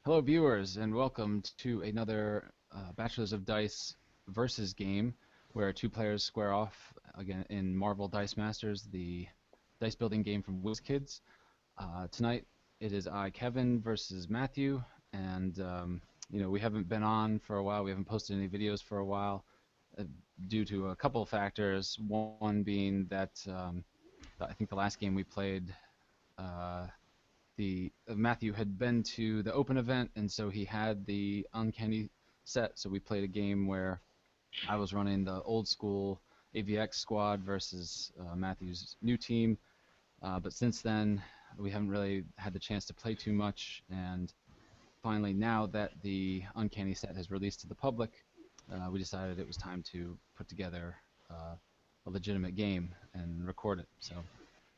Hello, viewers, and welcome to another Bachelors of Dice versus game where two players square off again in Marvel Dice Masters, the dice building game from WizKids. Tonight it is I, Kevin, versus Matthew, and we haven't been on for a while. We haven't posted any videos for a while uh, due to a couple of factors. One being that I think the last game we played. The Matthew had been to the open event, and so he had the uncanny set. So we played a game where I was running the old school AVX squad versus Matthew's new team. But since then, we haven't really had the chance to play too much. And finally, now that the uncanny set has released to the public, we decided it was time to put together a legitimate game and record it. So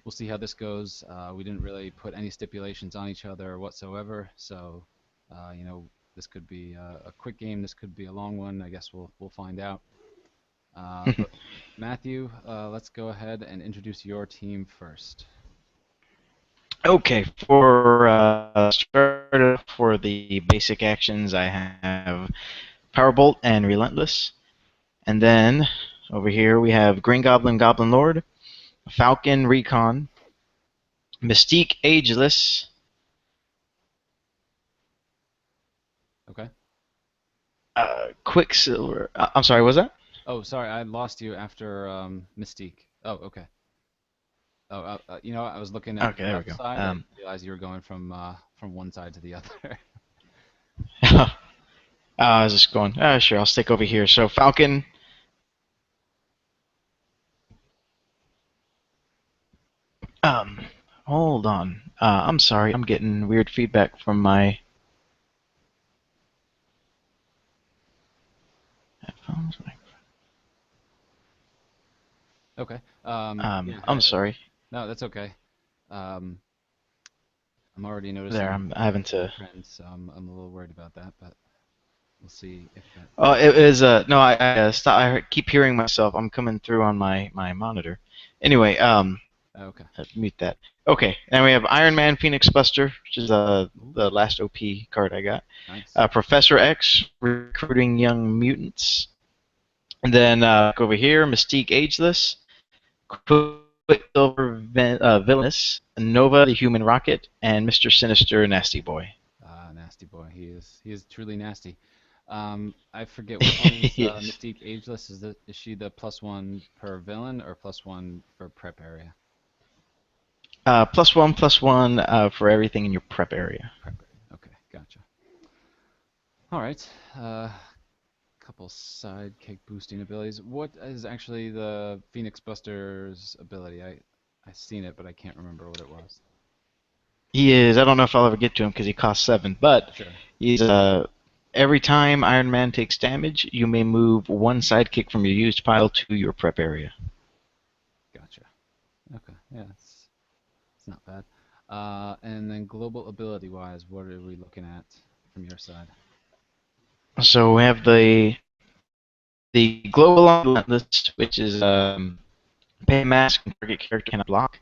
we'll see how this goes. We didn't really put any stipulations on each other whatsoever, so this could be a quick game. This could be a long one. I guess we'll find out. But Matthew, let's go ahead and introduce your team first. Okay, for start for the basic actions, I have Powerbolt and Relentless. And then over here we have Green Goblin, Goblin Lord, Falcon, Recon, Mystique, Ageless. Okay. Quicksilver. I'm sorry, was that? Oh, sorry, I lost you after Mystique. Oh, okay. Oh, I was looking at Okay, the there we other go. side. I didn't realize you were going from one side to the other. I was just going, sure, I'll stick over here. So Falcon. Um, Hold on. I'm sorry, I'm getting weird feedback from my headphones. Okay. Yeah. I'm sorry. No, that's okay. Um, I'm already There, noticing I'm having to. trends, so I'm a little worried about that, but we'll see if that. Oh, it is no. I keep hearing myself. I'm coming through on my monitor. Anyway, Okay. mute that. Okay, then we have Iron Man, Phoenix Buster, which is Ooh, the last OP card I got. nice. Professor X, recruiting young mutants. And then over here, Mystique, Ageless, Quicksilver, Villainous, Nova, the Human Rocket, and Mr. Sinister, Nasty Boy. Nasty boy. He is truly nasty. I forget which one is Yes. Mystique Ageless. Is she the +1 per villain or +1 for prep area? Plus one for everything in your prep area. Prep area. Okay, gotcha. All right. Couple sidekick boosting abilities. What is actually the Phoenix Buster's ability? I seen it, but I can't remember what it was. He is. I don't know if I'll ever get to him because he costs 7, but Sure. he's every time Iron Man takes damage, you may move one sidekick from your used pile to your prep area. Gotcha. Okay. Yeah, it's not bad. And then global ability wise, what are we looking at from your side? So we have the global on list, which is pay mask and target character cannot block.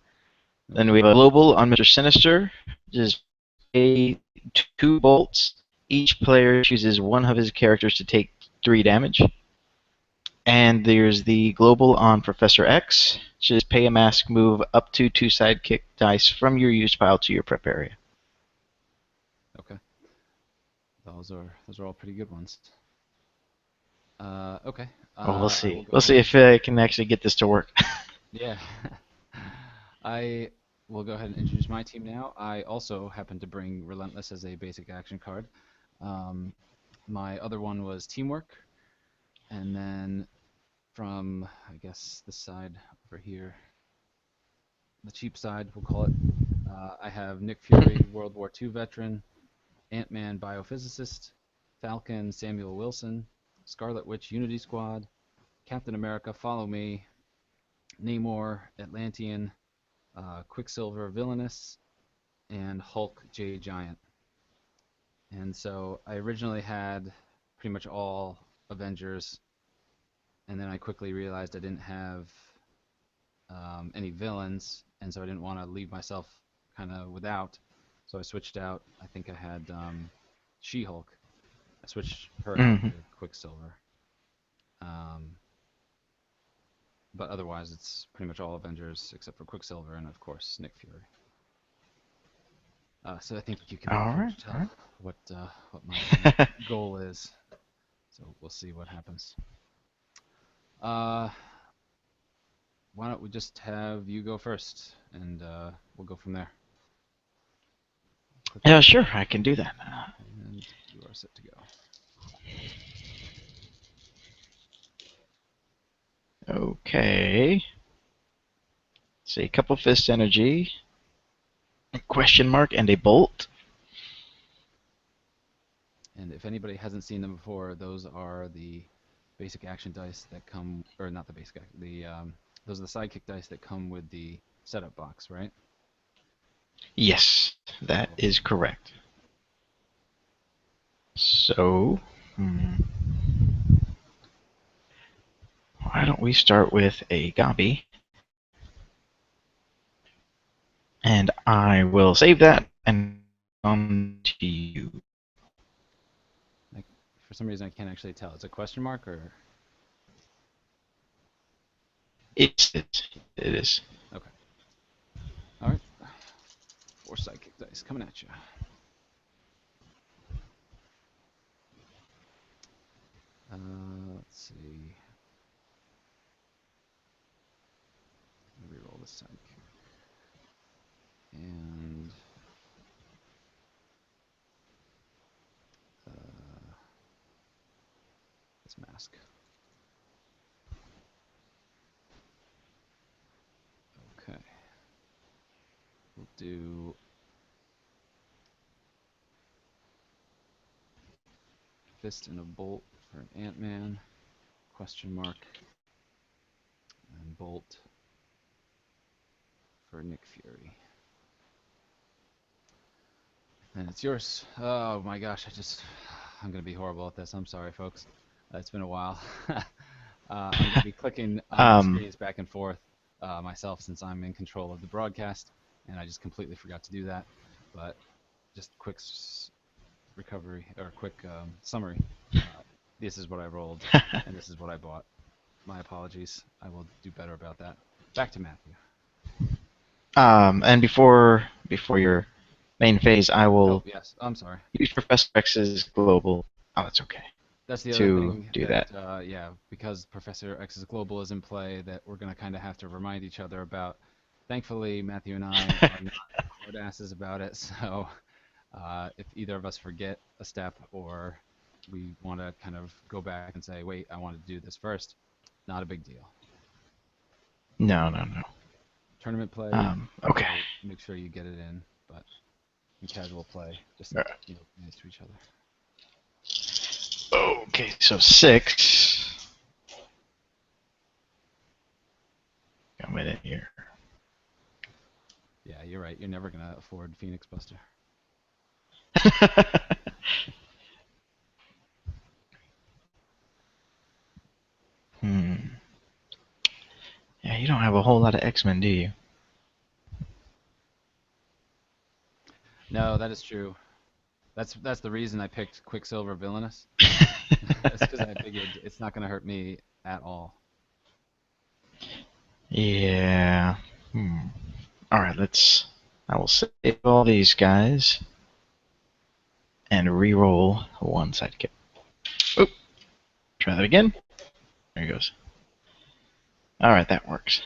Then Okay. we have a global on Mr. Sinister, which is pay 2 bolts. Each player chooses one of his characters to take 3 damage. And there's the global on Professor X, which is pay a mask, move up to 2 sidekick dice from your used pile to your prep area. Okay. Those are all pretty good ones. Okay. Well, we'll I will see. go We'll ahead see and if I can actually get this to work. yeah. I will go ahead and introduce my team now. I also happen to bring Relentless as a basic action card. Um, my other one was Teamwork, and then from I guess this side over here, the cheap side, we'll call it. I have Nick Fury, World War II veteran, Ant-Man biophysicist, Falcon Samuel Wilson, Scarlet Witch Unity Squad, Captain America Follow Me, Namor Atlantean, Quicksilver Villainous, and Hulk J Giant. And so I originally had pretty much all Avengers, and then I quickly realized I didn't have any villains, and so I didn't want to leave myself kind of without. So I switched out. I think I had She-Hulk. I switched her out Hmm. with Quicksilver. Um, but otherwise, it's pretty much all Avengers except for Quicksilver and, of course, Nick Fury. So I think you can All pretty right. much All tell what my end right. goal is. So we'll see what happens. Uh, why don't we just have you go first, and we'll go from there. Click Yeah, on sure. I can do that. and you are set to go. Okay. See, a couple fist energy, a question mark, and a bolt. And if anybody hasn't seen them before, those are the basic action dice that come, or not the basic, the those are the sidekick dice that come with the setup box, right? Yes, that Cool. is correct. So, why don't we start with a Gabi? And I will save that and on to you. Like, for some reason, I can't actually tell. It's a question mark or It is. okay. All right, four sidekick dice coming at you. Let's see. Reroll the sidekick and uh, this mask. Okay, we'll do fist and a bolt for an Ant-Man. Question mark and bolt for Nick Fury. And it's yours. Oh my gosh, I'm gonna be horrible at this. I'm sorry, folks. It's been a while. I'm gonna be clicking on my Um, screens back and forth myself since I'm in control of the broadcast, and I just completely forgot to do that. But just quick recovery or quick summary. Uh, this is what I rolled, and this is what I bought. My apologies. I will do better about that. Back to Matthew. and before your main phase, I Oh will yes, I'm sorry. use Professor X's global. Oh, that's okay. That's the other To thing do that, that. yeah, because Professor X's Global is in play, that we're going to kind of have to remind each other about. Thankfully, Matthew and I are not hard asses about it, so if either of us forget a step or we want to kind of go back and say, wait, I want to do this first, not a big deal. No, no, no. Tournament play, Okay. we'll make sure you get it in, but in casual play, just, All right. be nice to each other. Okay, so 6. Coming in here. Yeah, you're right. You're never going to afford Phoenix Buster. Hmm. Yeah, you don't have a whole lot of X-Men, do you? No, that is true. That's the reason I picked Quicksilver Villainous. That's because I figured it's not going to hurt me at all. Yeah. All right, let's. I will save all these guys and re-roll one sidekick. Oop. Try that again. There he goes. All right, that works.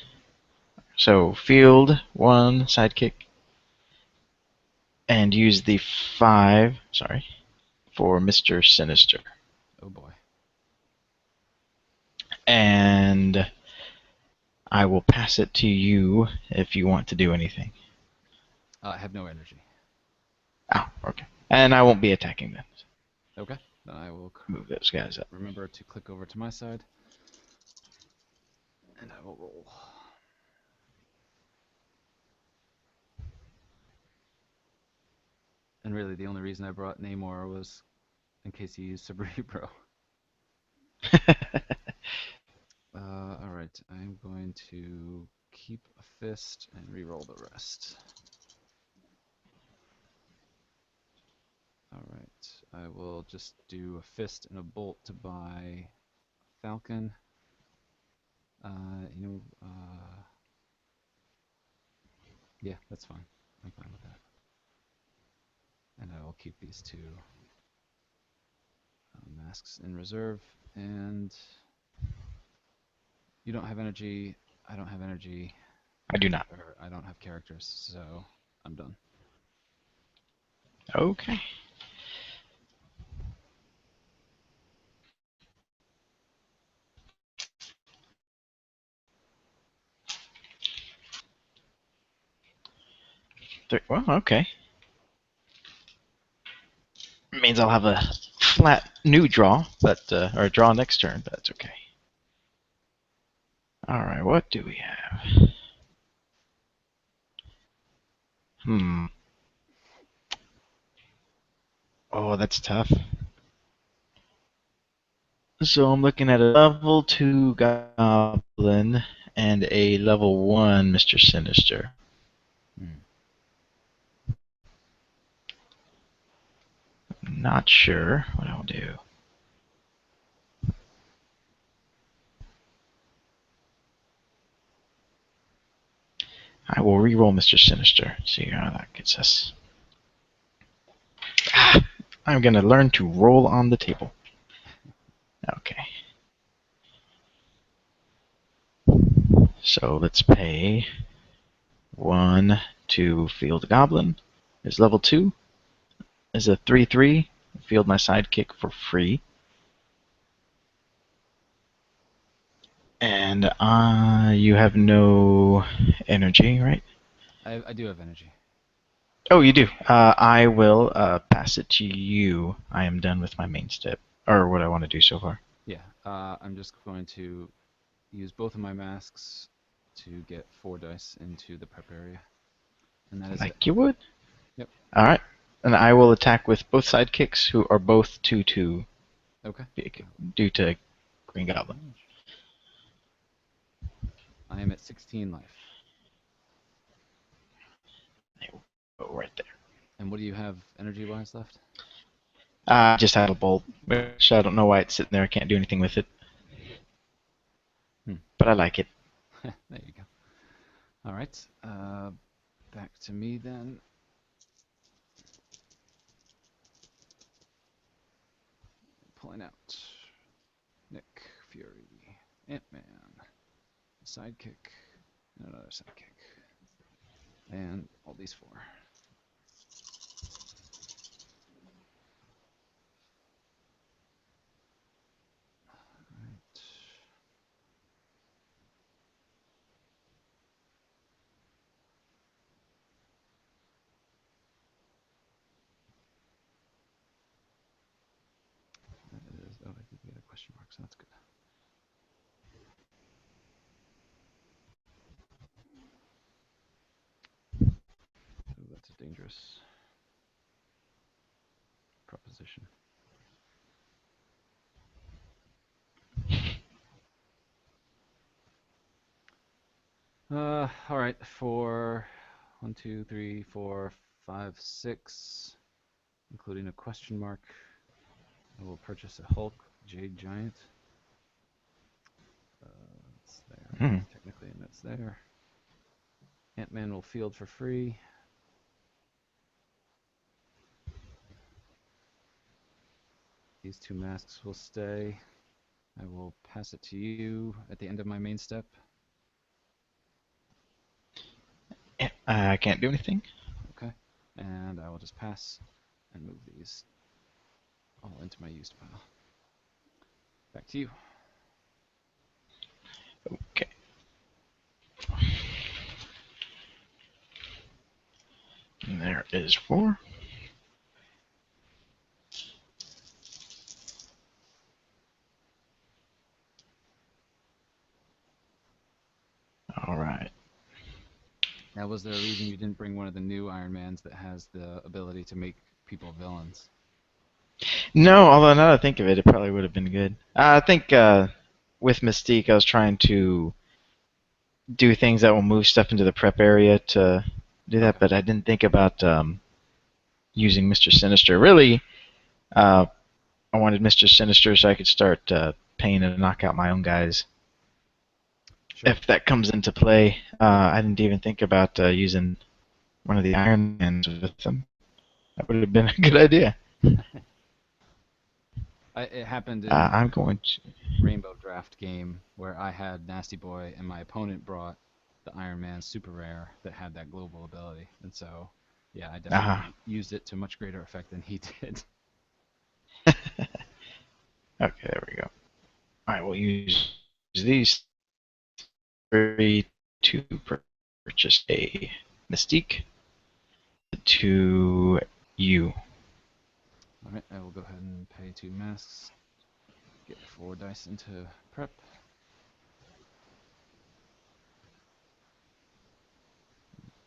So field one sidekick and use the 5. Sorry, for Mr. Sinister. Oh boy. And I will pass it to you if you want to do anything. I have no energy. Oh, okay. And I won't be attacking then. Okay. Then I will Move those guys up. remember to click over to my side, and I will roll. And really, the only reason I brought Namor was in case he used Cerebro. All right. I'm going to keep a fist and re-roll the rest. All right. I will just do a fist and a bolt to buy Falcon. Yeah, that's fine. I'm fine with that. And I will keep these two masks in reserve. And you don't have energy. I don't have energy. I do not. Or I don't have characters, so I'm done. Okay. Well, okay. Means I'll have a flat new draw, but or a draw next turn, but that's okay. All right, what do we have? Hmm. Oh, that's tough. So I'm looking at a level 2 Goblin and a level 1 Mr. Sinister. Hmm. Not sure what I'll do. I will re-roll Mr. Sinister. See how that gets us. Ah, I'm going to learn to roll on the table. Okay. So let's pay 1 to Field Goblin. Is level 2. Is a 3/3. Field my sidekick for free. And you have no energy, right? I do have energy. Oh, you do. I will pass it to you. I am done with my main step, or what I want to do so far. Yeah. I'm just going to use both of my masks to get 4 dice into the prep area, and that is it. Like you would. Yep. All right. And I will attack with both sidekicks, who are both 2/2 Okay. due to Green Roll Goblin. damage. I am at 16 life. They will go right there. And what do you have energy-wise left? I just have a bolt, which I don't know why it's sitting there. I can't do anything with it, Hmm. but I like it. There you go. All right. Back to me then. Pulling out Nick, Fury, Ant-Man, sidekick, and another sidekick, and all these 4. All right. That is. Oh, I did get a question mark, so that's good. Oh, that's a dangerous proposition. All right. For 1, 2, 3, 4, 5, 6, including a question mark, I will purchase a Hulk Jade Giant. It's there, Mm. technically, and that's there. Ant-Man will field for free. These 2 masks will stay. I will pass it to you at the end of my main step. I can't do anything. Okay. And I will just pass and move these all into my used pile. Back to you. Okay. And there is 4. All right. Now, was there a reason you didn't bring one of the new Iron Mans that has the ability to make people villains? No, although now that I think of it, it probably would have been good. I think with Mystique, I was trying to do things that will move stuff into the prep area to do that, Okay. but I didn't think about using Mr. Sinister. Really, Uh, I wanted Mr. Sinister so I could start paying to knock out my own guys. Sure. If that comes into play, I didn't even think about using one of the Iron Mans with them. That would have been a good idea. It happened in I'm going to. Rainbow Draft game where I had Nasty Boy and my opponent brought the Iron Man super rare that had that global ability. And so, yeah, I Uh, definitely used it to much greater effect than he did. okay, there we go. All right, we'll use these three to purchase a Mystique to you. All right, I will go ahead and pay 2 masks, get 4 dice into prep.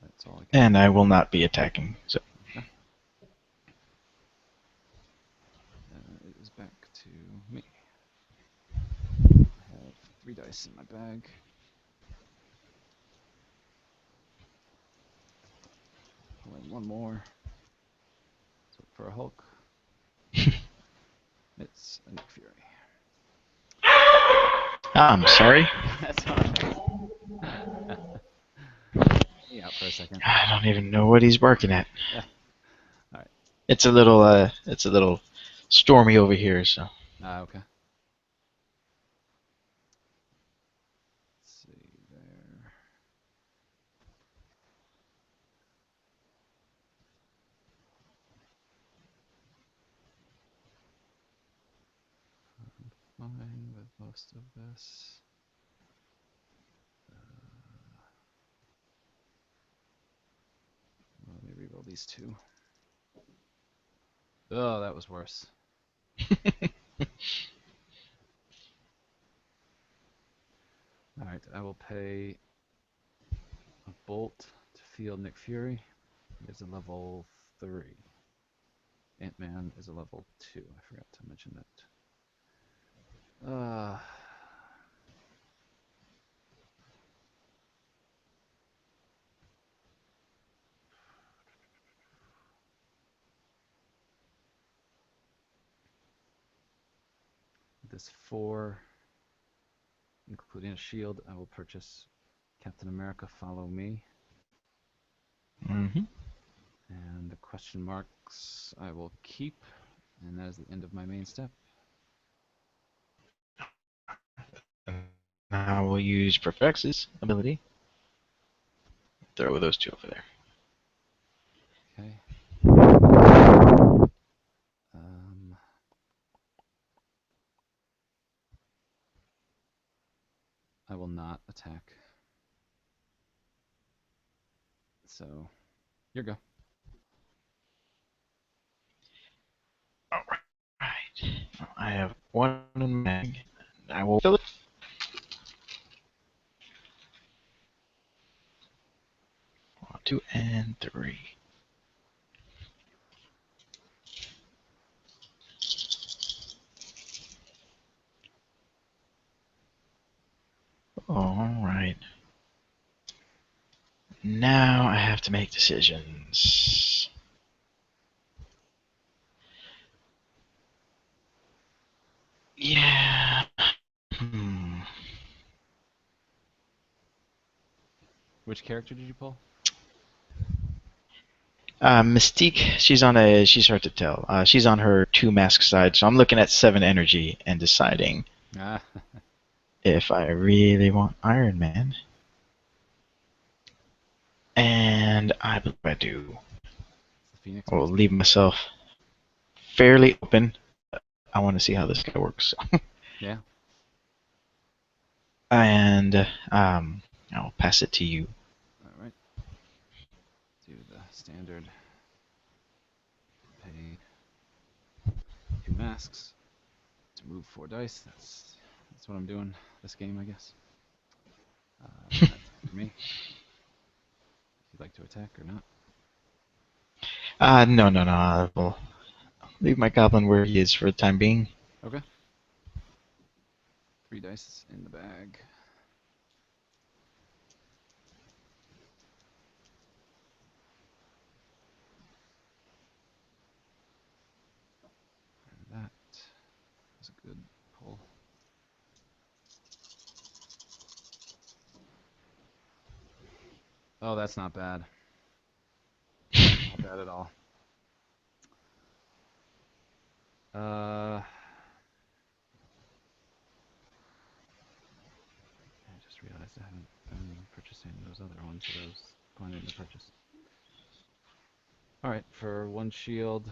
That's all I can And do. I will not be attacking. So. Okay. It is back to me. I have 3 dice in my bag. Pulling one more. So for a Hulk, it's a Nick Fury. I'm sorry. That's all right. Me out for a second. I don't even know what he's barking at. Yeah. All right. It's a little stormy over here, so. Okay. Let's see there. I'm fine with most of this. Let me reroll these 2. Oh, that was worse. All right, I will pay a bolt to field Nick Fury. He is a level 3. Ant-Man is a level 2. I forgot to mention that. This 4, including a shield, I will purchase Captain America Follow Me. Mm-hmm. And the question marks I will keep. And that is the end of my main step. Now we'll use Perfex's ability. Throw those 2 over there. Okay. Um, I will not attack. So, your go. All right. I have 1 in my bag. I will fill it. 1, 2, and 3. All right. Now I have to make decisions. Yeah. Hmm. Which character did you pull? Mystique, she's hard to tell. She's on her 2 mask side, so I'm looking at 7 energy and deciding Ah, if I really want Iron Man. And I believe I do. it's the Phoenix I will Master. leave myself fairly open. I want to see how this guy works. Yeah. And I'll pass it to you. All right. Do the standard pay 2 masks to move 4 dice. That's what I'm doing this game, I guess. That's it for me. If you'd like to attack or not. No, no, no. I will leave my goblin where he is for the time being. Okay. 3 dice in the bag. Oh, that's not bad. Not bad at all. Uh, I just realized I haven't been purchasing those other ones that I was planning to purchase. All right, for one shield,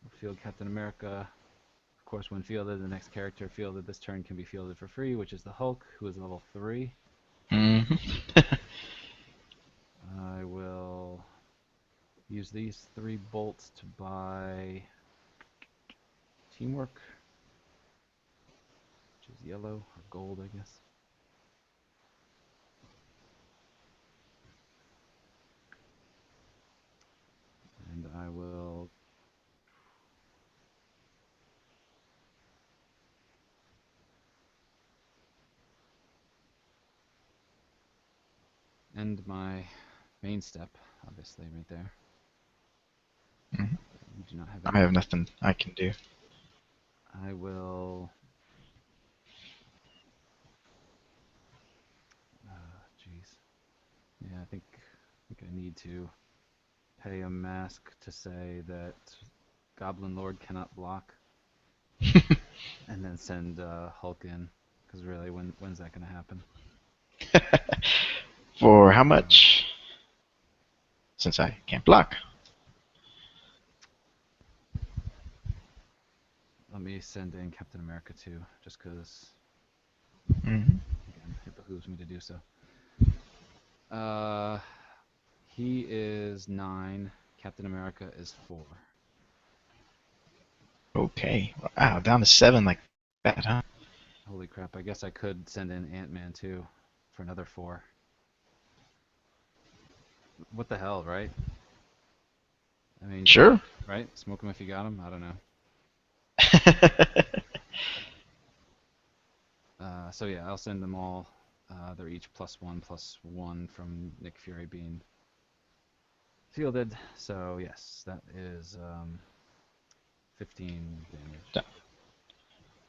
we'll field Captain America. Of course, when fielded, the next character fielded this turn can be fielded for free, which is the Hulk, who is level 3. Hmm. I will use these 3 bolts to buy Teamwork, which is yellow or gold, I guess. And I will end my main step, obviously, right there. Hmm. You do not have I have anything. nothing I can do. I will. Jeez. Yeah, I think I need to pay a mask to say that Goblin Lord cannot block, and then send Hulk in. Because really, when's that gonna happen? For how Um, much? Since I can't block. Let me send in Captain America too, just because, Hmm. again, it behooves me to do so. Uh, he is 9. Captain America is 4. Okay. Wow, down to 7 like that, huh? Holy crap! I guess I could send in Ant-Man too, for another 4. What the hell, right? I mean, Sure. right? Smoke him if you got him. I don't know. So yeah, I'll send them all. They're each +1/+1 from Nick Fury being fielded. So yes, that is 15 damage.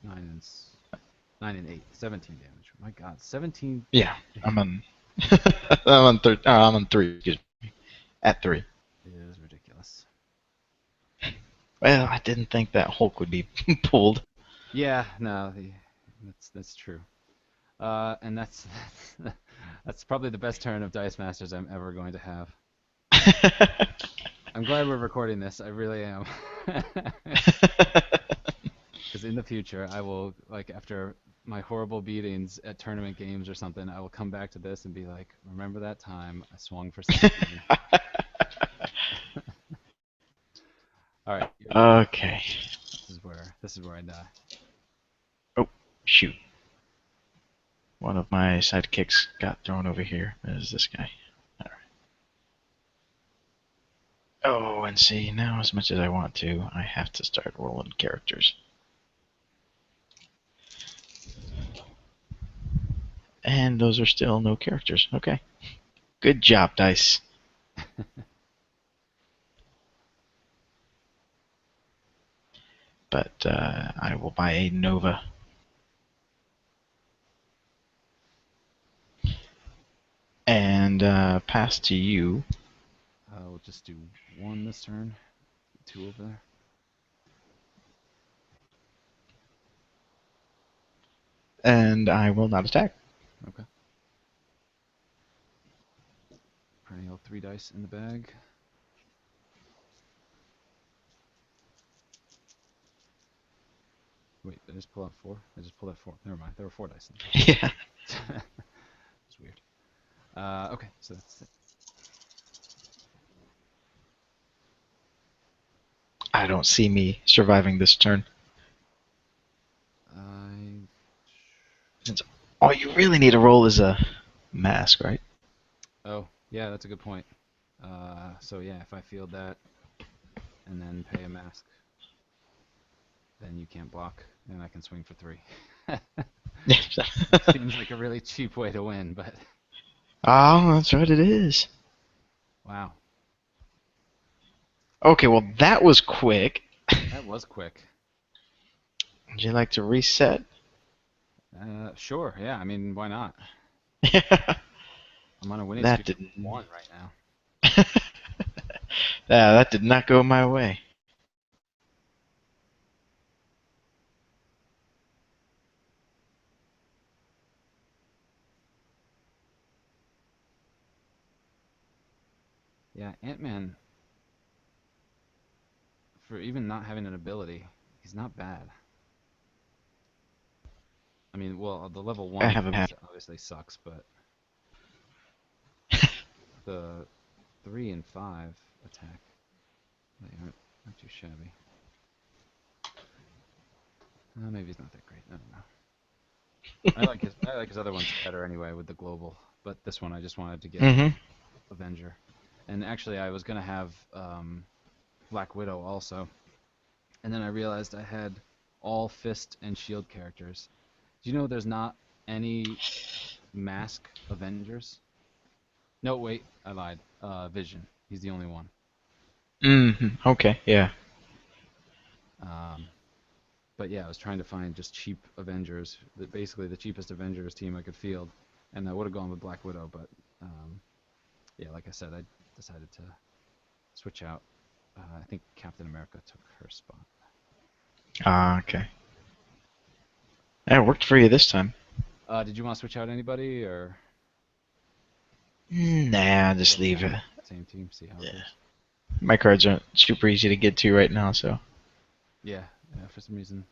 9 and 9 and 8, 17 damage. My God, 17 Yeah, I'm damage on. I'm on 3. Excuse me. At 3. is ridiculous. Well, I didn't think that Hulk would be pulled. Yeah, no, that's true. And that's probably the best turn of Dice Masters I'm ever going to have. I'm glad we're recording this. I really am. Because in the future, I will, like, after my horrible beatings at tournament games or something, I will come back to this and be like, remember that time I swung for 17? All right, your turn. Okay. This is where I die. Oh, shoot. One of my sidekicks got thrown over here. There's this guy. All right. Oh, and see, now as much as I want to, I have to start rolling characters. And those are still no characters. Okay. Good job, Dice. But I will buy a Nova. And pass to you. We'll just do 1 this turn, 2 over there. And I will not attack. Okay. Perennial 3 dice in the bag. Wait, did I just pull out 4? I just pulled out 4. Never mind. There were 4 dice in the Yeah. bag. It's weird. Okay, so that's it. I don't see me surviving this turn. I. Since all you really need to roll is a mask, right? Oh, yeah, that's a good point. So yeah, if I field that and then pay a mask, then you can't block, and I can swing for 3. Seems like a really cheap way to win, but Oh, that's what it is. wow, Okay, well, that was quick. that was quick. Would you like to reset? Sure, yeah. I mean, why not? I'm on a winning That streak of didn't. 1 right now. Yeah, that did not go my way. Yeah, Ant-Man, for even not having an ability, he's not bad. I mean, well, the level I 1 have a base bad. obviously sucks, but the 3 and 5 attack, they aren't too shabby. Maybe he's not that great. I don't know. I like his other ones better anyway with the global, but this one I just wanted to get Mm-hmm. Avenger. And actually, I was gonna have Black Widow also, and then I realized I had all Fist and Shield characters. Do you know there's not any Mask Avengers? No, wait, I lied. Vision. He's the only one. Mm-hmm. Okay. Yeah. Um, but yeah, I was trying to find just cheap Avengers, basically the cheapest Avengers team I could field, and I would have gone with Black Widow, but yeah, like I said, I decided to switch out. I think Captain America took her spot. Ah. Okay. That worked for you this time. Did you want to switch out anybody or Nah, just go leave it. same team, see how it Yeah. goes? My cards aren't super easy to get to right now, so. Yeah, yeah, for some reason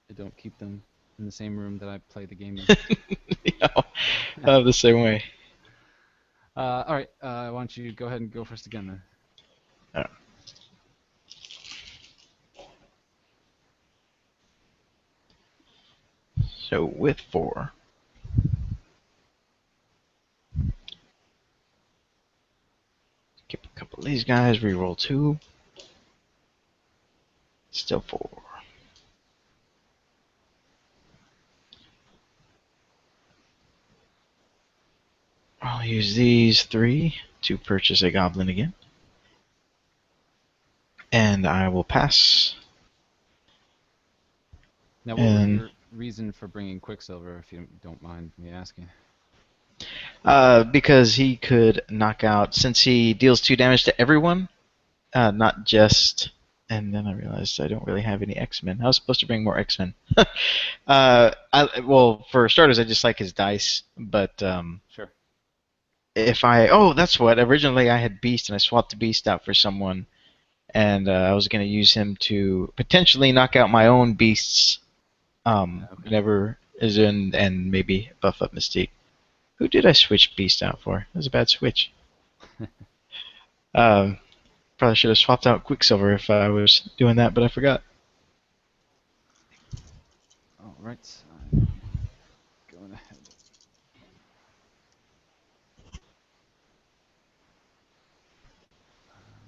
I don't keep them in the same room that I play the game Yeah, in. I'm the same way. All right, why don't you go ahead and go first again then? Uh, So with 4, skip a couple of these guys, reroll 2, still 4. I'll use these 3 to purchase a goblin again. And I will pass. Now, what was And your reason for bringing Quicksilver, if you don't mind me asking? because he could knock out, since he deals 2 damage to everyone, not just. And then I realized I don't really have any X-Men. I was supposed to bring more X-Men. Well, for starters, I just like his dice. But Sure. if I, oh, that's what. Originally, I had Beast, and I swapped the Beast out for someone, and I was going to use him to potentially knock out my own Beasts. Okay. Whenever is in, and maybe buff up Mystique. Who did I switch Beast out for? That was a bad switch. Um, Probably should have swapped out Quicksilver if I was doing that, but I forgot. All right, I'm going ahead.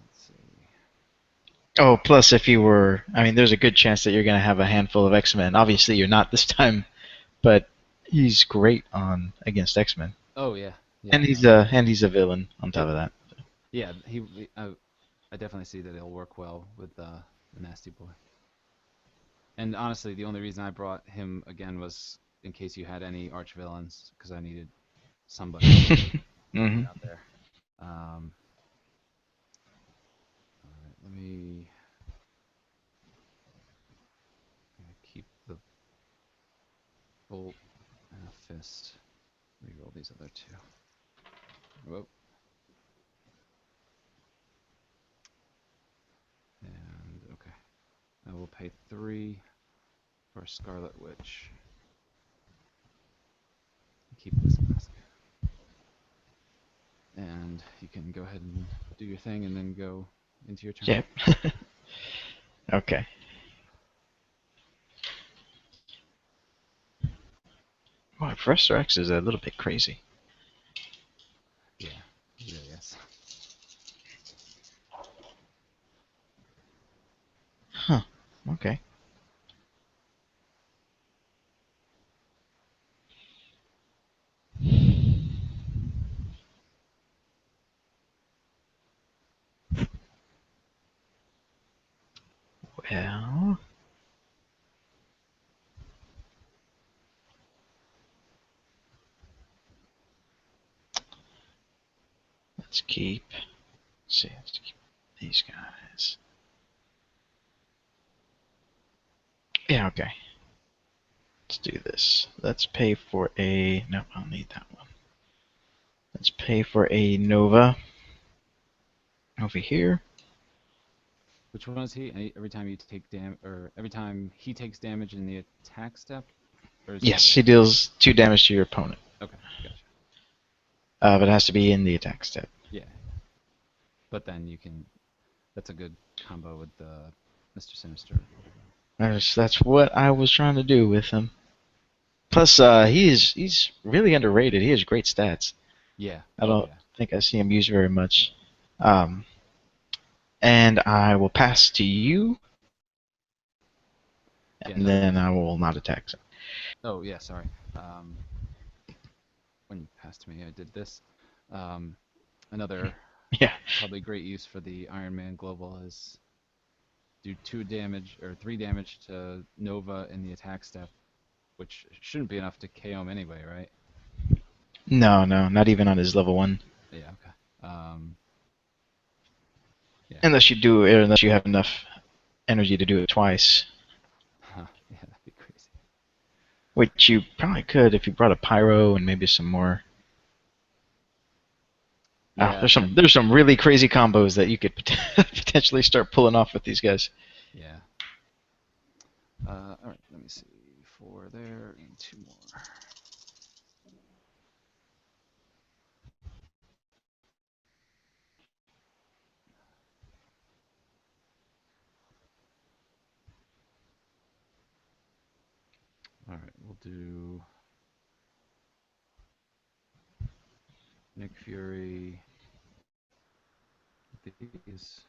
Let's see. Oh, plus if you were, I mean, there's a good chance that you're going to have a handful of X-Men. Obviously, you're not this time, but he's great on against X-Men, Oh yeah, yeah. and he's a villain on top It of that. yeah. I definitely see that it'll work well with the Nasty Boy. And honestly, the only reason I brought him again was in case you had any arch villains, because I needed somebody to get hmm out there. All right, let me keep the bolt and a fist. Reroll these other two. Whoa. And okay. I will pay 3 for Scarlet Witch. Keep this mask. And you can go ahead and do your thing and then go into your turn. Yep. Okay. Well, Professor X is a little bit crazy. Yeah, he really is. Huh. Okay. Well, Let's keep. Let's see. Let's keep these guys. Yeah. Okay. Let's do this. Let's pay for a. No, I'll need that one. Let's pay for a Nova over here. Which one is he? Every time you take or every time he takes damage in the attack step, or is he Yes, the? he deals 2 damage to your opponent. Okay, gotcha. But it has to be in the attack step. Yeah, but then you can. That's a good combo with the Mr. Sinister. That's what I was trying to do with him. Plus, he's really underrated. He has great stats. Yeah. I Oh don't yeah. think I see him used very much. Um, and I will pass to you, Yeah. and then I will not attack. So. Oh yeah. Sorry. Um, when you passed to me, I did this. Um, another Yeah. probably great use for the Iron Man Global is do 2 damage or 3 damage to Nova in the attack step, which shouldn't be enough to KO him anyway, right? No, no, not even on his level 1. Yeah. Okay. Yeah. Unless you have enough energy to do it twice, Huh. Yeah, that'd be crazy. which you probably could if you brought a pyro and maybe some more. Oh, Yeah. That. there's some really crazy combos that you could potentially start pulling off with these guys. Yeah. All right. Let me see. 4 there and 2 more. All right. We'll do Nick Fury with these,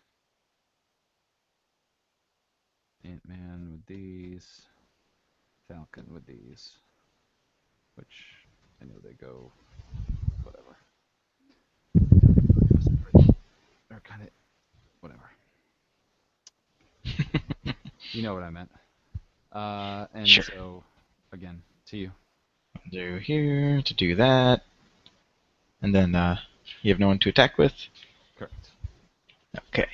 Ant-Man with these, Falcon with these, which I know they go whatever. Or kind of whatever. You know what I meant. And Sure. so again, to you. Do here to do that, and then you have no one to attack with. Correct. Okay.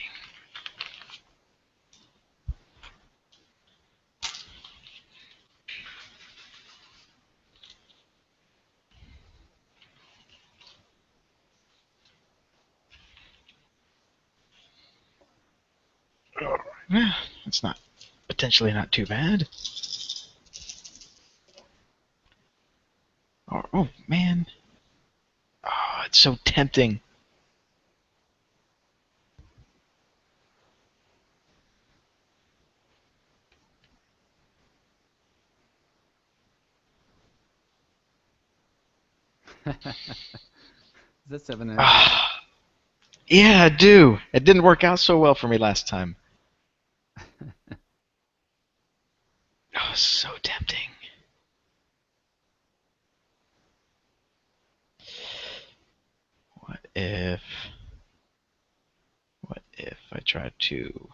Well, it's not potentially not too bad. Oh man, oh, it's so tempting. Is that 7.5 already? Ah, yeah, I do. It didn't work out so well for me last time. Oh, so tempting. What if? What if I tried to?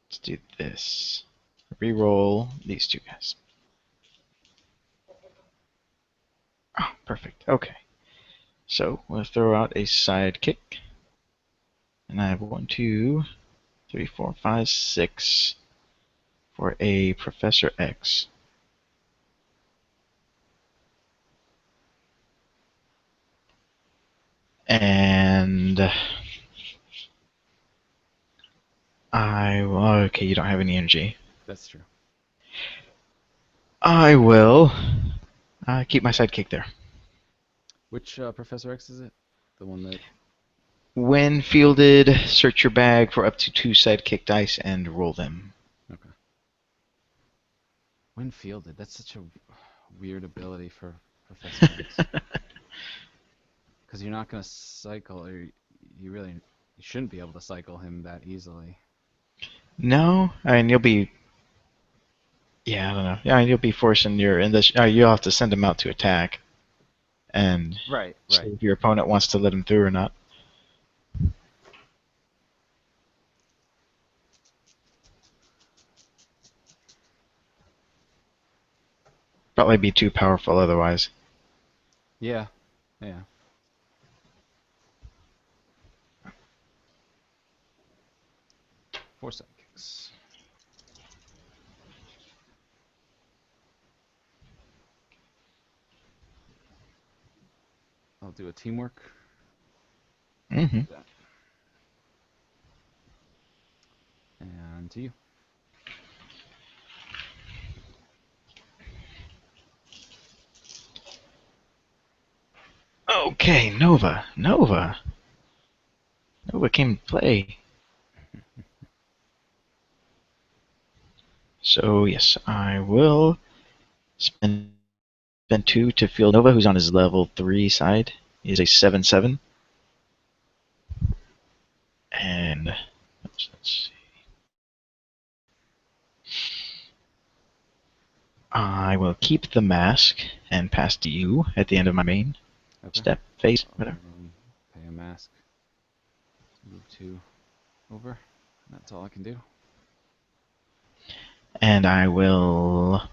Let's do this. Reroll these 2 guys. Oh, perfect. Okay. So we'll throw out a sidekick, and I have 1, 2, 3, 4, 5, 6 for a Professor X. And okay, you don't have any energy. That's true. I will keep my sidekick there. Which Professor X is it? The one that. When fielded, search your bag for up to 2 sidekick dice and roll them. Okay. When fielded, that's such a weird ability for Professor X. Because you're not going to cycle, or you really you shouldn't be able to cycle him that easily. No, I mean you'll be. Yeah, I don't know. Yeah, you'll be forcing your in this. You'll have to send him out to attack, and Right, see right. if your opponent wants to let him through or not. Probably be too powerful otherwise. Yeah, yeah. Four sidekicks. I'll do a teamwork. Mm-hmm. Do that. And to you. Okay, Nova. Nova. Nova came to play. So, yes, I will spend 2 to field Nova, who's on his level 3 side. He is a 7/7. And let's see. I will keep the mask and pass to you at the end of my main Okay. step, phase, whatever. Pay a mask. Move two over. That's all I can do. And I will.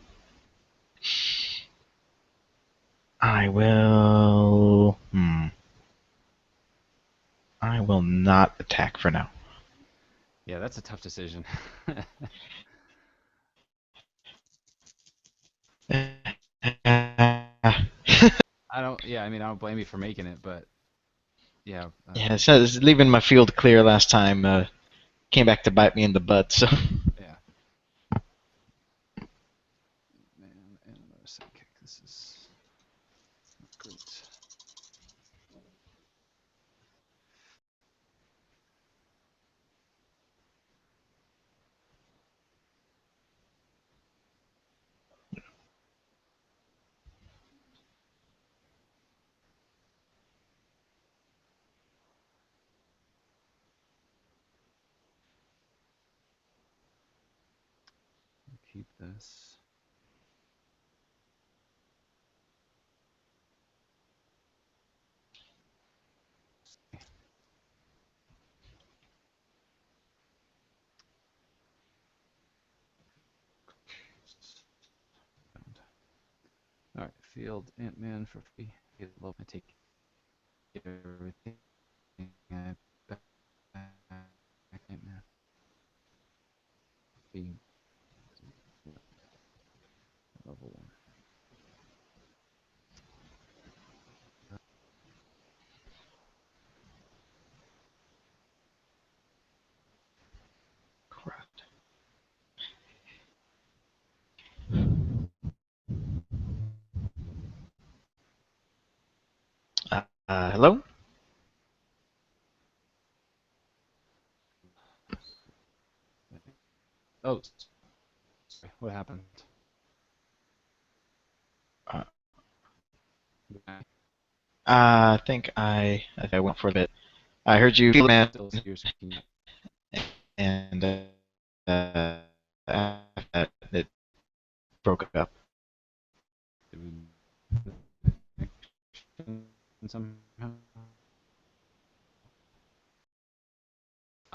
I will. I will not attack for now. Yeah, that's a tough decision. I don't. Yeah, I mean, I don't blame you for making it, but yeah. Yeah, so it's leaving my field clear last time came back to bite me in the butt. So Yeah. Man, and another sidekick. This is not great. Keep this. All right, field Ant-Man for free. I take everything. I back Ant-Man. Being level one. correct. Hello. Oh, sorry. What happened? Uh, I think I went for a bit. I heard you, field man, Still see your screen. and after that it broke up. Somehow.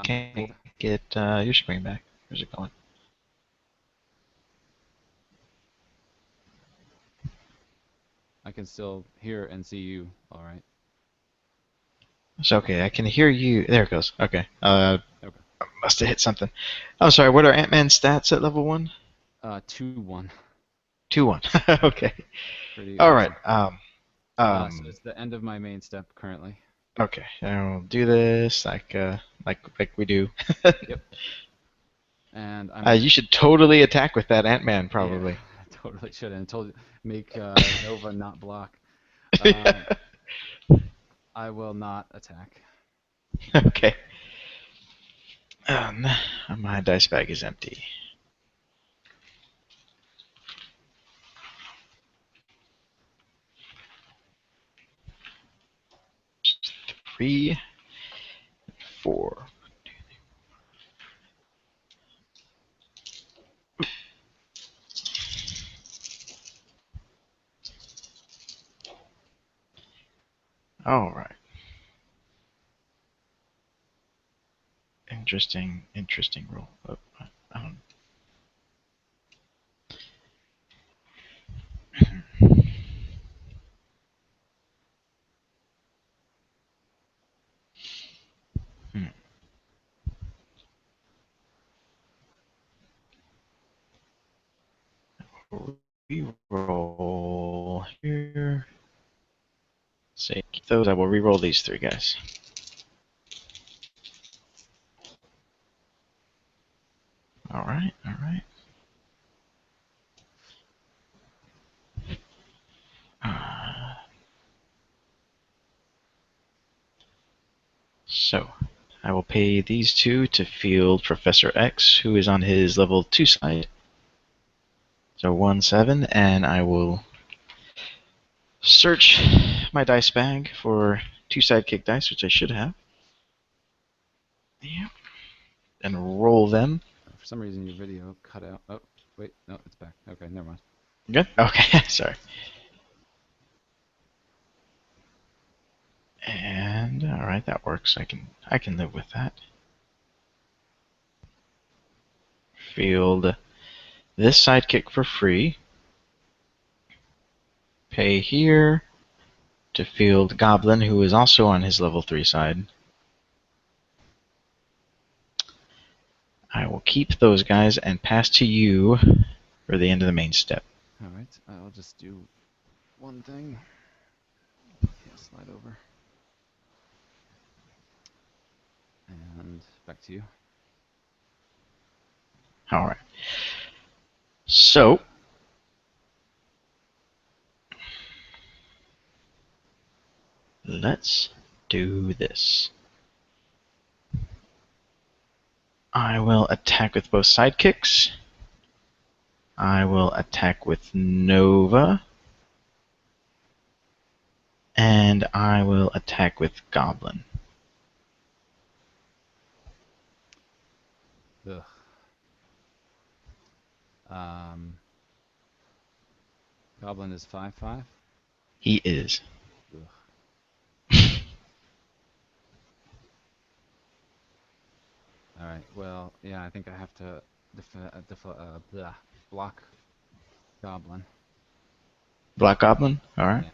Can't get your screen back. Where's it going? I can still hear and see you. All right. It's okay. I can hear you. There it goes. Okay. Okay. Must have hit something. I'm sorry. What are Ant-Man's stats at level 1? 2-1. 2-1. Okay. Pretty All right. awesome. So Um. it's the end of my main step currently. Okay. I'll do this like we do. Yep. And I'm You should totally attack with that Ant-Man, yeah, probably. I totally should have told you make Nova not block. Um, I will not attack. Okay. Um, my dice bag is empty. 3, 4. All right. Interesting roll. Oh, um, reroll here. Say, keep those. I will reroll these three guys. All right, all right. So, I will pay these two to field Professor X, who is on his level 2 side. So 1-7, and I will search my dice bag for two sidekick dice, which I should have. Yep. And roll them. For some reason, your video cut out. Oh, wait, no, it's back. Okay, never mind. Good? Okay, sorry. And alright, that works. I can live with that. Field this sidekick for free. Pay here to field Goblin, who is also on his level 3 side. I will keep those guys and pass to you for the end of the main step. All right, I'll just do one thing. Yeah, slide over. And back to you. Alright. So, let's do this. I will attack with both sidekicks. I will attack with Nova. And I will attack with Goblin. Ugh. Goblin is 5/5. He is. Ugh. All right. Well, yeah, I think I have to block Goblin. Black Goblin? Alright.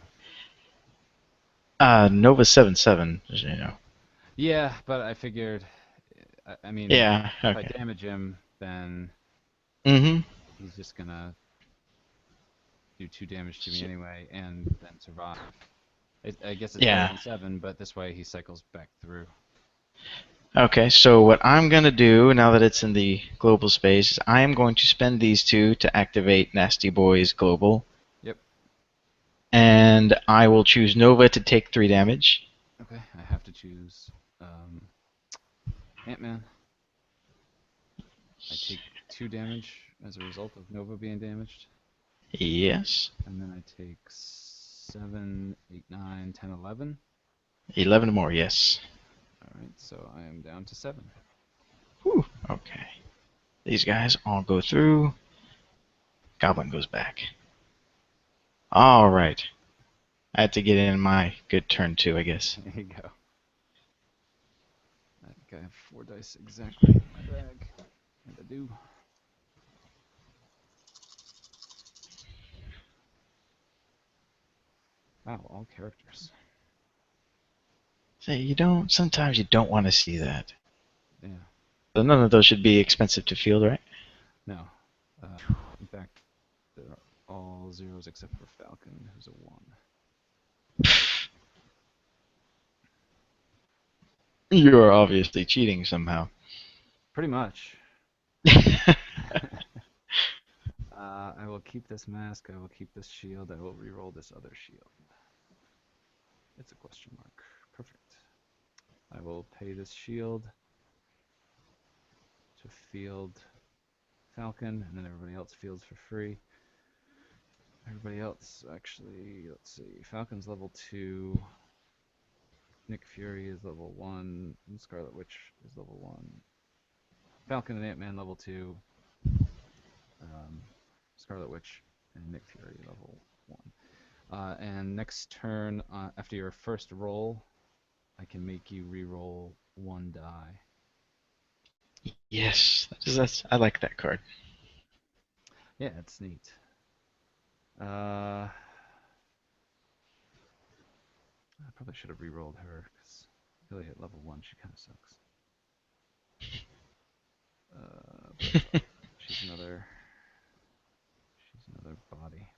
Yeah. Nova 7/7, you know. Yeah, but I figured, I mean, Yeah, if I okay. damage him, then Mm-hmm. he's just gonna do 2 damage to me So, anyway, and then survive. I guess it's better yeah. than 7, but this way he cycles back through. Okay, so what I'm going to do, now that it's in the global space, is I am going to spend these two to activate Nasty Boy's global. Yep. And I will choose Nova to take 3 damage. Okay, I have to choose Ant-Man. I take 2 damage as a result of Nova being damaged. Yes. And then I take 7, 8, 9, 10, 11. 11 more, yes. Alright, so I am down to 7. Whew. Okay. These guys all go through. Goblin goes back. Alright. I had to get in my good turn too, I guess. There you go. I think I have 4 dice exactly in my bag. And I do. Wow, all characters. Say, sometimes you don't want to see that. Yeah, So none of those should be expensive to field, right? no. In fact, they're all zeros except for Falcon, who's a 1. You are obviously cheating somehow. Pretty much. I will keep this mask, I will keep this shield, I will reroll this other shield. It's a question mark. Perfect. I will pay this shield to field Falcon, and then everybody else fields for free. Everybody else, actually, let's see. Falcon's level 2. Nick Fury is level 1. And Scarlet Witch is level 1. Falcon and Ant-Man level 2. Scarlet Witch and Nick Fury level 1. And next turn, after your first roll, I can make you re-roll 1 die. Yes, I like that card. Yeah, it's neat. I probably should have re-rolled her, because really at level 1 she kind of sucks. But she's another another body.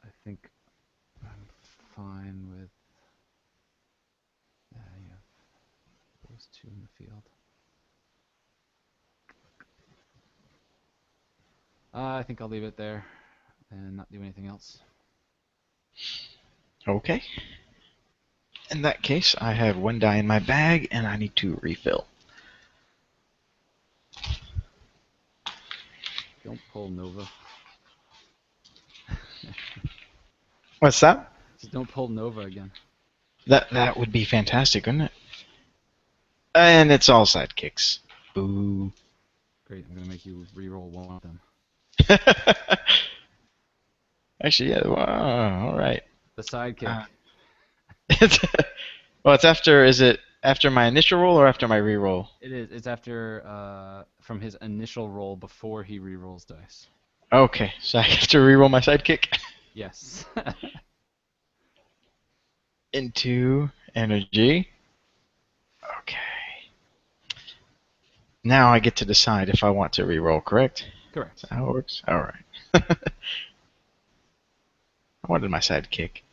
I think I'm fine with. You have those two in the field. I think I'll leave it there and not do anything else. Okay. In that case, I have one die in my bag, and I need to refill. Don't pull Nova. What's that? Just don't pull Nova again. That would be fantastic, wouldn't it? And it's all sidekicks. Boo. Great, I'm gonna make you re-roll one of them. Actually, yeah. Wow, all right. The sidekick. Uh, well, it's after. Is it after my initial roll or after my reroll? It is. It's after from his initial roll before he re-rolls dice. Okay, so I have to reroll my sidekick Yes. into energy. Okay. Now I get to decide if I want to reroll, correct? Is Correct. that how it works? Alright. I wanted my sidekick.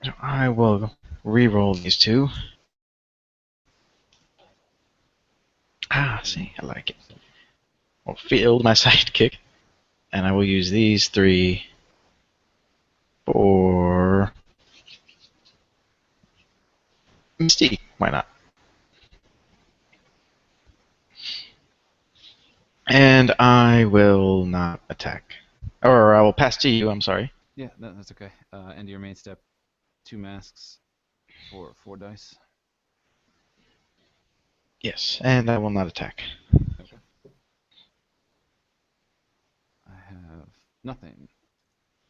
So I will reroll these two. Ah, see, I like it. I'll field my sidekick. And I will use these three for Mystique. Why not? And I will not attack. Or I will pass to you, I'm sorry. Yeah, that's okay. End of your main step. 2 masks for 4 dice. Yes, and I will not attack. Okay. I have nothing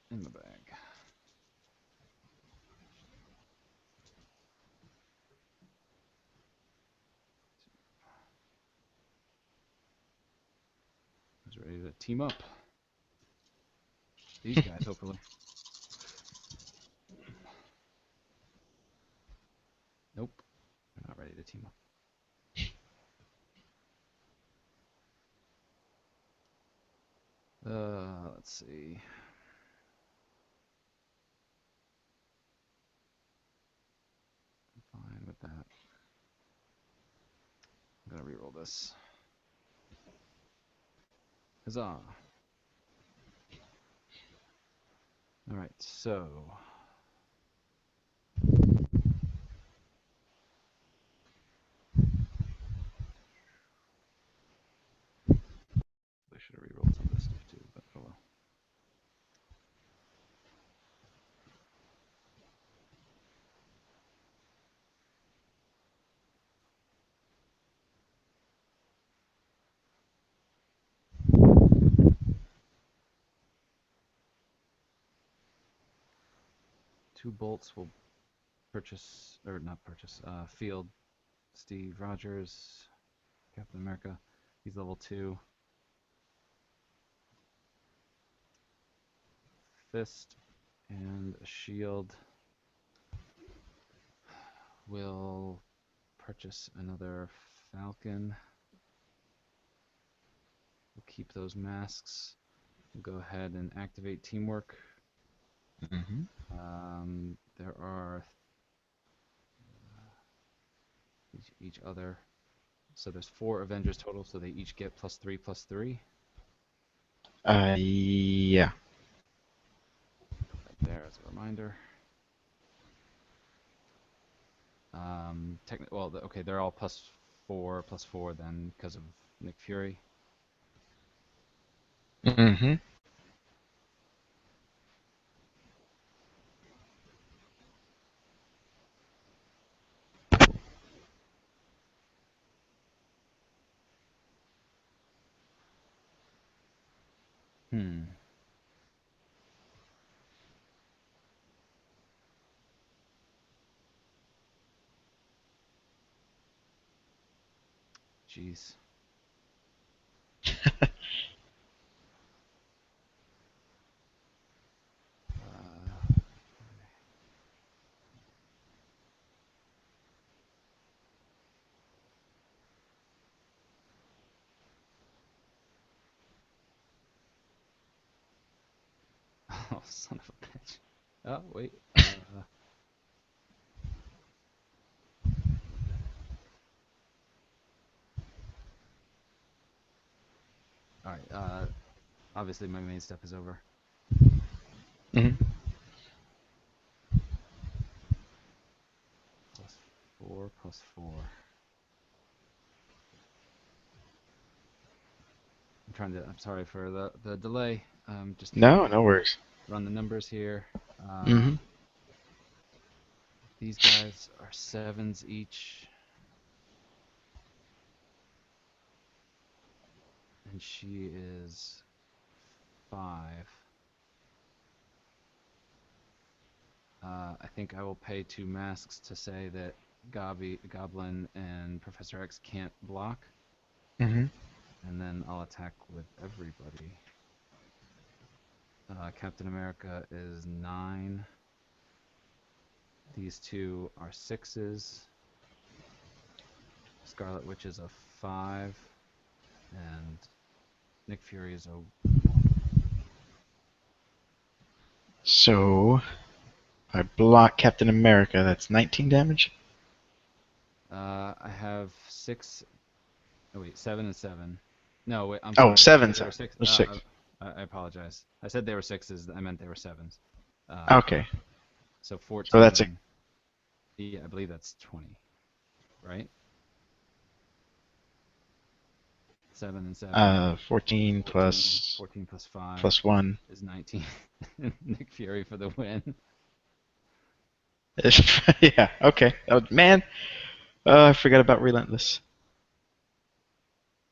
in my bag. I was ready to team up. These guys, hopefully. Nope. They're not ready to team up. Let's see. Fine with that. I'm gonna reroll this. Huzzah! All right, so I should have rerolled some of this stuff too, but oh well. Two bolts will purchase or not purchase. Field Steve Rogers, Captain America. He's level 2. Fist and a shield will purchase another Falcon. We'll keep those masks. We'll go ahead and activate teamwork. Mm-hmm. There are each other. So there's 4 Avengers total, so they each get +3/+3. Yeah. Put that there as a reminder. Well, okay, they're all +4/+4 then because of Nick Fury. Mm-hmm. Hmm. Jeez. Oh, son of a bitch. Oh, wait. All right. Obviously, my main step is over. Hmm. Plus 4, plus 4. I'm sorry for the delay. Just trying No, to no worries. run the numbers here. Uh, Hmm. these guys are sevens each, and she is 5. I think I will pay 2 masks to say that Goblin and Professor X can't block, Hmm. and then I'll attack with everybody. Captain America is 9. These two are 6s. Scarlet Witch is a 5, and Nick Fury is a 1. So I block Captain America. That's 19 damage. I have 6. Oh, wait, 7 and 7. No, wait, I'm Oh, sorry. I seven. said they Sorry, were 6. there's six. I apologize. I said they were 6s. I meant they were 7s. Um, Okay, so so that's a 14. Yeah, I believe that's 20, right? 7 and 7. 14 14. plus 14 plus 5 plus one. is 19. Nick Fury for the win. Yeah. Okay. Oh, man, I forgot about Relentless.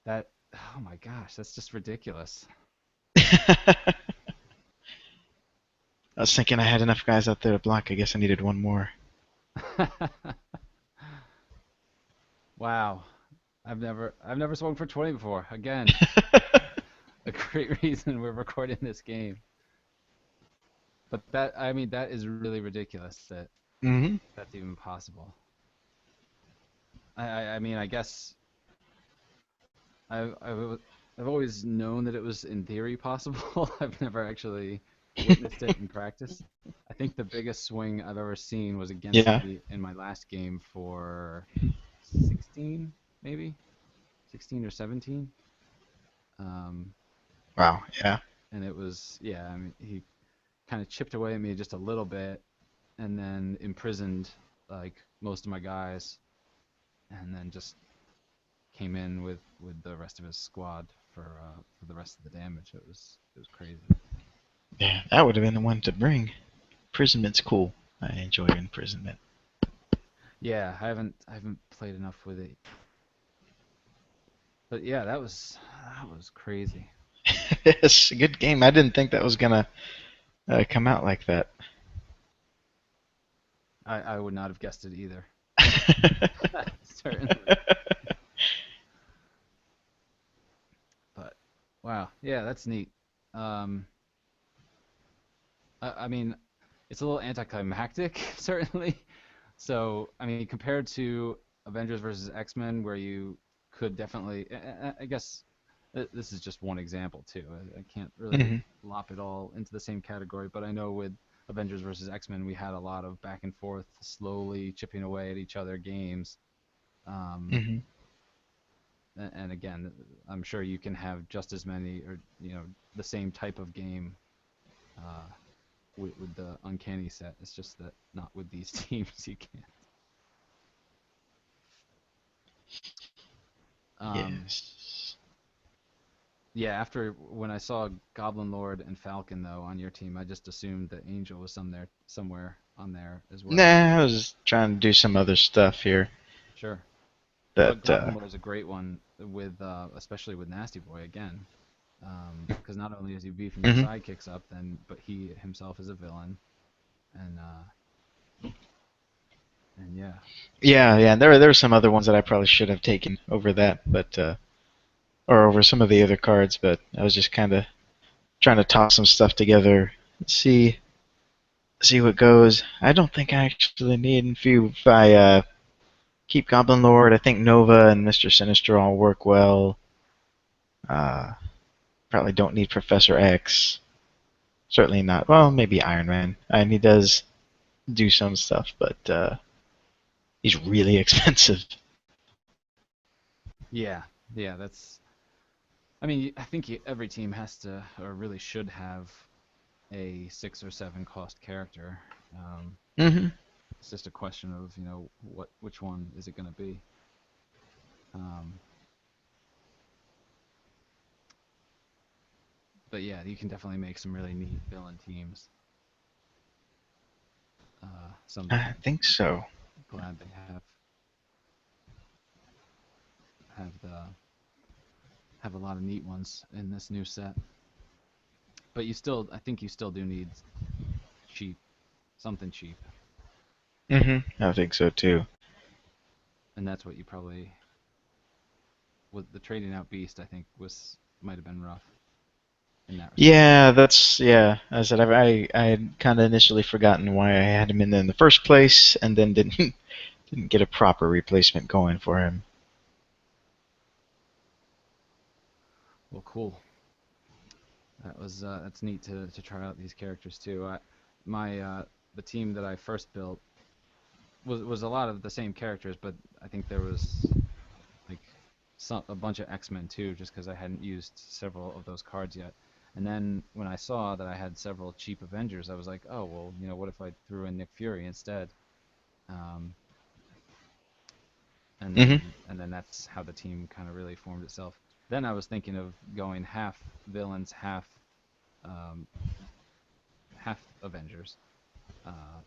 That, oh my gosh, that's just ridiculous. I was thinking I had enough guys out there to block. I guess I needed one more. Wow. I've never swung for 20 before. Again, a great reason we're recording this game. But I mean, that is really ridiculous that Hmm. that's even possible. I mean, I guess I've, I've I've always known that it was in theory possible. I've never actually witnessed it in practice. I think the biggest swing I've ever seen was against Yeah. somebody in my last game for 16, maybe 16 or 17. Um, Wow. Yeah. and it was, yeah, I mean, he kind of chipped away at me just a little bit, and then imprisoned like most of my guys, and then just came in with the rest of his squad for the rest of the damage. It was crazy. Yeah. That would have been the one to bring. Imprisonment's cool. I enjoy imprisonment. Yeah, I haven't played enough with it, but yeah, that was crazy. It's a good game. I didn't think that was gonna come out like that. I would not have guessed it either. Certainly. But wow, yeah, that's neat. Um, I mean, it's a little anticlimactic, certainly. So, I mean, compared to Avengers versus X-Men, where you could definitely, I guess this is just one example too. I can't really Hmm. lop it all into the same category, but I know with Avengers versus X-Men, we had a lot of back and forth, slowly chipping away at each other games. Um, Hmm. and again, I'm sure you can have just as many, or the same type of game uh, with the Uncanny set. It's just that not with these teams you can't. Um, Yes. yeah, after when I saw Goblin Lord and Falcon though on your team, I just assumed that Angel was somewhere on there as well. Nah, I was trying to do some other stuff here. Sure. But That Goblin Lord is a great one with especially with Nasty Boy again. Because not only is he beefing your Mhm. sidekicks up, but he himself is a villain, and yeah. Yeah. There were some other ones that I probably should have taken over that, but or over some of the other cards, but I was just kind of trying to toss some stuff together, see see what goes. I don't think I actually need. If I keep Goblin Lord, I think Nova and Mr. Sinister all work well. Uh, Probably don't need Professor X. Certainly not. Well, maybe Iron Man, and he does do some stuff, but he's really expensive. Yeah, yeah, that's. I mean, I think every team has to, or really should have, a 6 or 7 cost character. Um, Hmm. it's just a question of which one is it going to be. Um, but yeah, you can definitely make some really neat villain teams. Someday. I think so. Glad they have the have a lot of neat ones in this new set. But I think you still do need cheap, something cheap, I think so too. and that's what you probably with the trading out beast. I think was might have been rough in that respect. Yeah, yeah. As I said, I had kind of initially forgotten why I had him in there in the first place, and then didn't didn't get a proper replacement going for him. Well, cool. That's neat to try out these characters too. My the team that I first built was a lot of the same characters, but I think there was like a bunch of X-Men too, just because I hadn't used several of those cards yet. And then when I saw that I had several cheap Avengers, I was like, oh well, what if I threw in Nick Fury instead? Um, and Hmm. then that's how the team kind of really formed itself. Then I was thinking of going half villains, um, half Avengers, uh,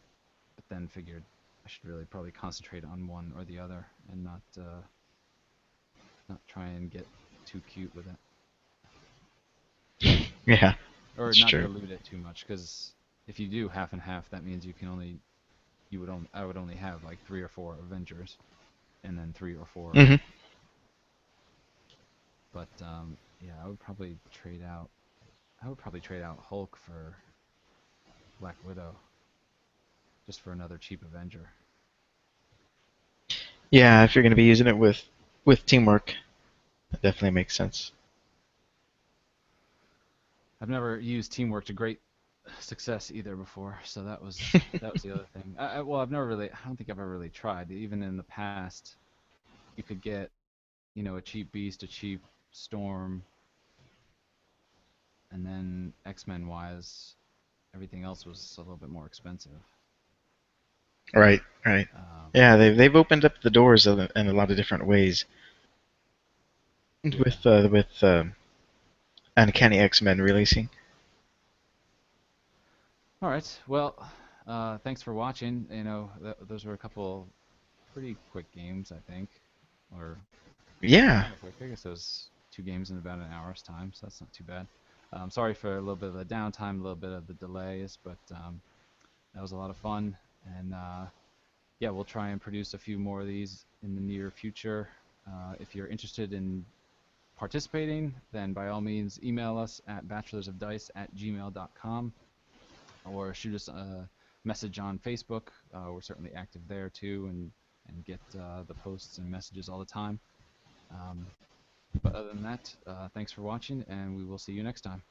but then figured I should really probably concentrate on one or the other and not try and get too cute with it, Yeah, or that's not true. dilute it too much. Because if you do half and half, that means you would only I would only have like 3 or 4 Avengers and then 3 or 4. Hmm. But yeah, I would probably trade out Hulk for Black Widow just for another cheap Avenger. Yeah, if you're going to be using it with teamwork, that definitely makes sense. I've never used teamwork to great success either before, so that was the other thing. Well, I don't think I've ever really tried. Even in the past, you could get a cheap Beast, a cheap Storm, and then X-Men wise, everything else was a little bit more expensive. Right, right. Um, Yeah, they've opened up the doors in a lot of different ways yeah. with Uncanny X-Men releasing. All right. Well, thanks for watching. Those were a couple pretty quick games, I think, or Yeah, kind of quick. I guess it was 2 games in about an hour's time, so that's not too bad. Sorry for a little bit of the downtime, a little bit of the delays, but that was a lot of fun. And yeah, we'll try and produce a few more of these in the near future. If you're interested in participating, then by all means email us at bachelorsofdice@gmail.com or shoot us a message on Facebook. We're certainly active there too and get the posts and messages all the time. Um, but other than that, thanks for watching, and we will see you next time.